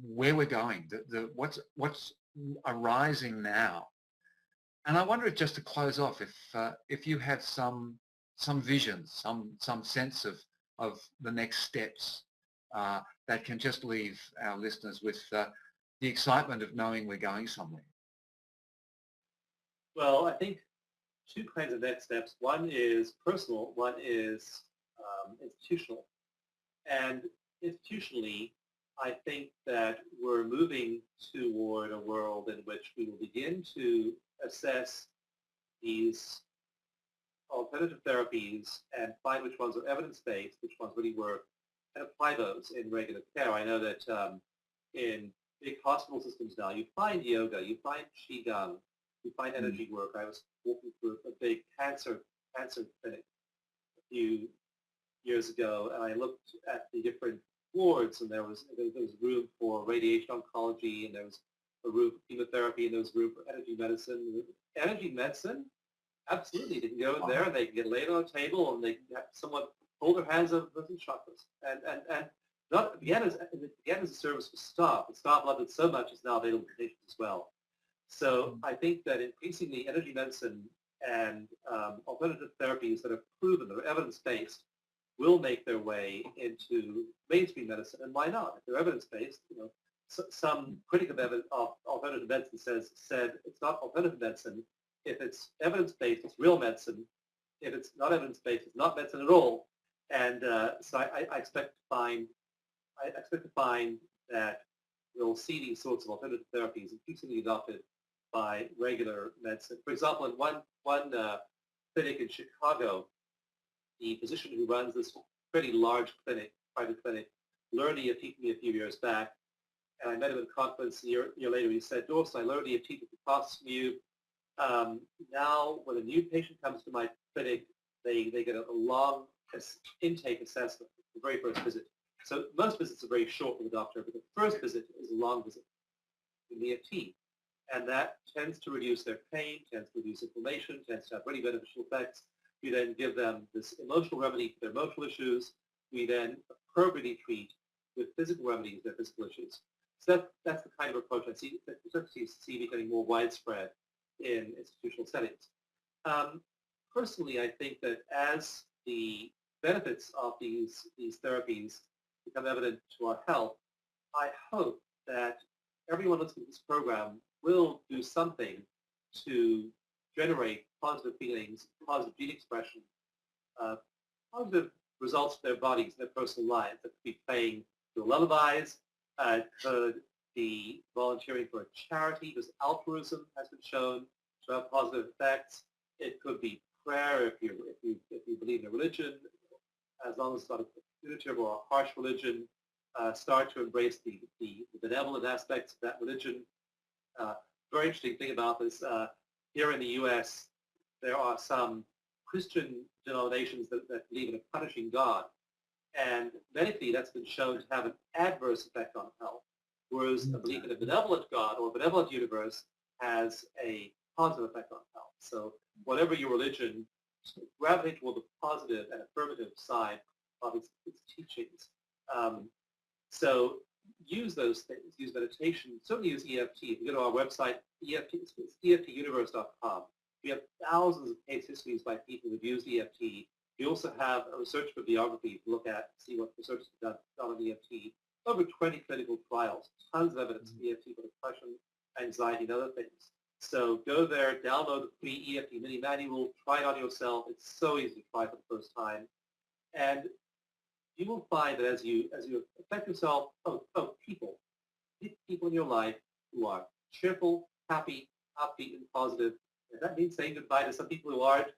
where we're going, what's arising now. And I wonder if, just to close off, if you have some vision, some sense of the next steps that can just leave our listeners with the excitement of knowing we're going somewhere. Well, I think two kinds of next steps. One is personal, one is institutional. And institutionally, I think that we're moving toward a world in which we will begin to assess these alternative therapies and find which ones are evidence-based, which ones really work, and apply those in regular care. I know that in big hospital systems now, you find yoga, you find qigong, you find energy work. I was walking through a big cancer clinic a few years ago, and I looked at the different wards, and there was room for radiation oncology, and there was a room for chemotherapy, and there was room for energy medicine. Energy medicine, absolutely, they can go in there and they can get laid on a table, and they can have someone hold their hands over the chakras, and not began as a service for staff. The staff loved it so much it's now available to patients as well. So I think that increasingly energy medicine and alternative therapies that are proven, that are evidence-based, will make their way into mainstream medicine. And why not? If they're evidence-based, some critic of alternative medicine said it's not alternative medicine. If it's evidence-based, it's real medicine. If it's not evidence-based, it's not medicine at all. And so I expect to find that we'll see these sorts of alternative therapies increasingly adopted by regular medicine. For example, in one clinic in Chicago, the physician who runs this pretty large clinic, private clinic, learned EFT from me a few years back, and I met him at a conference a year later. He said, "Dawson, I learned EFT at the cost from you. Now, when a new patient comes to my clinic, they get a long intake assessment, the very first visit. So most visits are very short with the doctor, but the first visit is a long visit in EFT. And that tends to reduce their pain, tends to reduce inflammation, tends to have really beneficial effects. We then give them this emotional remedy for their emotional issues. We then appropriately treat with physical remedies their physical issues. So that's the kind of approach I see becoming more widespread in institutional settings. Personally, I think that as the benefits of these therapies become evident to our health, I hope that everyone listening to this program will do something to generate positive feelings, positive gene expression, positive results for their bodies, their personal lives. That could be playing your lullabies, it could be volunteering for a charity, because altruism has been shown to have positive effects. It could be prayer if you believe in a religion, as long as it's not a punitive or a harsh religion. Start to embrace the benevolent aspects of that religion. Very interesting thing about this, here in the U.S., there are some Christian denominations that believe in a punishing God. And medically, that's been shown to have an adverse effect on health, whereas a belief in a benevolent God or a benevolent universe has a positive effect on health. So whatever your religion, gravitate toward the positive and affirmative side of its teachings. So use those things. Use meditation. Certainly use EFT. If you go to our website, it's EFTuniverse.com. We have thousands of case histories by people who've used EFT. We also have a research bibliography to look at, see what research has been done on EFT. Over 20 clinical trials, tons of evidence of EFT for depression, anxiety, and other things. So go there, download the free EFT mini manual, try it on yourself. It's so easy to try for the first time. And you will find that as you affect yourself, people in your life who are cheerful, happy, upbeat, and positive. And that means saying goodbye to some people who aren't.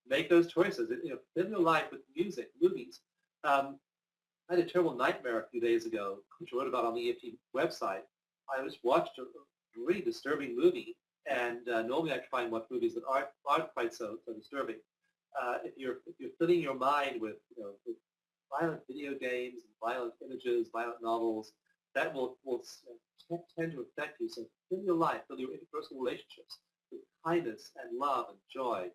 Make those choices. Fill your life with music, movies. I had a terrible nightmare a few days ago, which I wrote about on the EFT website. I just watched a really disturbing movie, and normally I try and watch movies that aren't quite so disturbing. If you're filling your mind with with violent video games, violent images, violent novels, that will tend to affect you. So fill your life, fill your interpersonal relationships with kindness and love and joy.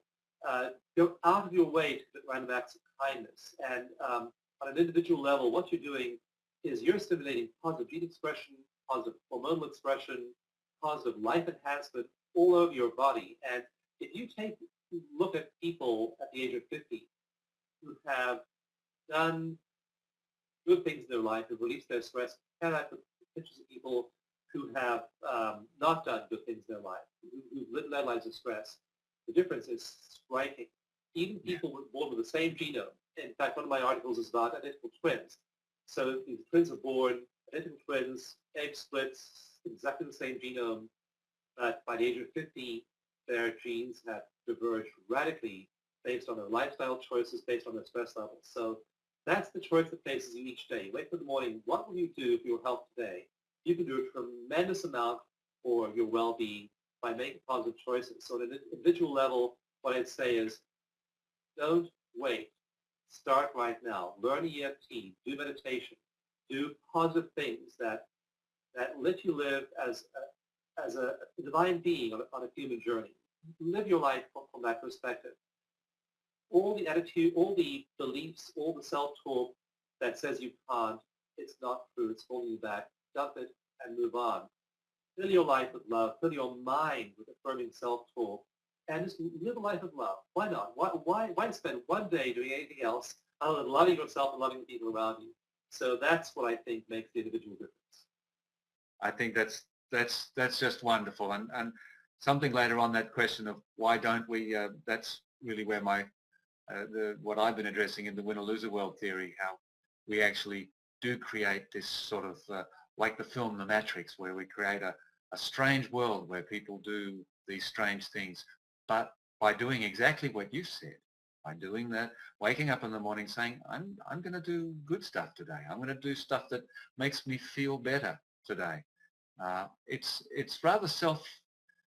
Go out of your way to commit random acts of kindness. And on an individual level, what you're doing is you're stimulating positive gene expression, positive hormonal expression, positive life enhancement all over your body. And if you look at people at the age of 50 who have done good things in their life, who've released their stress, compare that with pictures of people who have not done good things in their life, who've lived their lives of stress, the difference is striking. Even people born with the same genome. In fact, one of my articles is about identical twins. So these twins are born, identical twins, egg splits, exactly the same genome, but by the age of 50, their genes have diverged radically based on their lifestyle choices, based on their stress levels. So that's the choice that faces you each day. You wake up in the morning, what will you do for your health today? You can do a tremendous amount for your well-being by making positive choices. So at an individual level, what I'd say is don't wait. Start right now. Learn EFT, do meditation, do positive things that let you live as a divine being on a human journey. Live your life from that perspective. All the attitude, all the beliefs, all the self-talk that says you can't, it's not true, it's holding you back. Dump it and move on. Fill your life with love. Fill your mind with affirming self-talk. And just live a life of love. Why not? Why spend one day doing anything else other than loving yourself and loving the people around you? So that's what I think makes the individual difference. I think that's just wonderful. And something later on, that question of why don't we, that's really where what I've been addressing in the win-or-lose world theory, how we actually do create this sort of, like the film The Matrix, where we create a strange world where people do these strange things. But by doing exactly what you said, by doing that, waking up in the morning saying, I'm going to do good stuff today. I'm going to do stuff that makes me feel better today. It's rather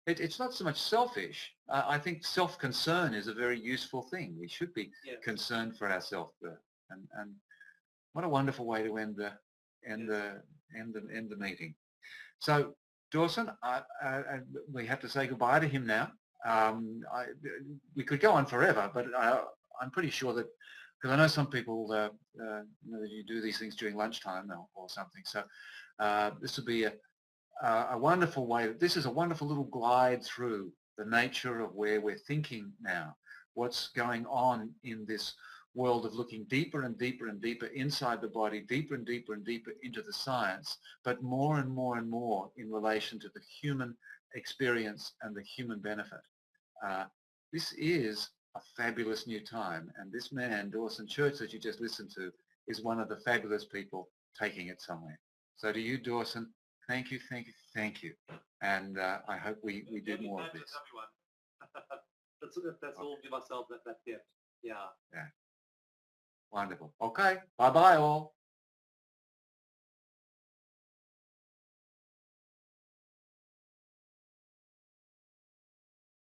it's not so much selfish. I think self-concern is a very useful thing. We should be concerned for ourselves. And what a wonderful way to end the meeting. So Dawson, we have to say goodbye to him now. We could go on forever, but I'm pretty sure that, because I know some people, you do these things during lunchtime or something. So this would be a wonderful way. This is a wonderful little glide through the nature of where we're thinking now, what's going on in this world of looking deeper and deeper and deeper inside the body, deeper and deeper and deeper into the science, but more and more and more in relation to the human experience and the human benefit. This is a fabulous new time, and this man, Dawson Church, that you just listened to, is one of the fabulous people taking it somewhere. So to you, Dawson, thank you, thank you, thank you. And I hope we do more of this. That's all give myself that gift. Yeah. Yeah. Wonderful. Okay. Bye-bye all.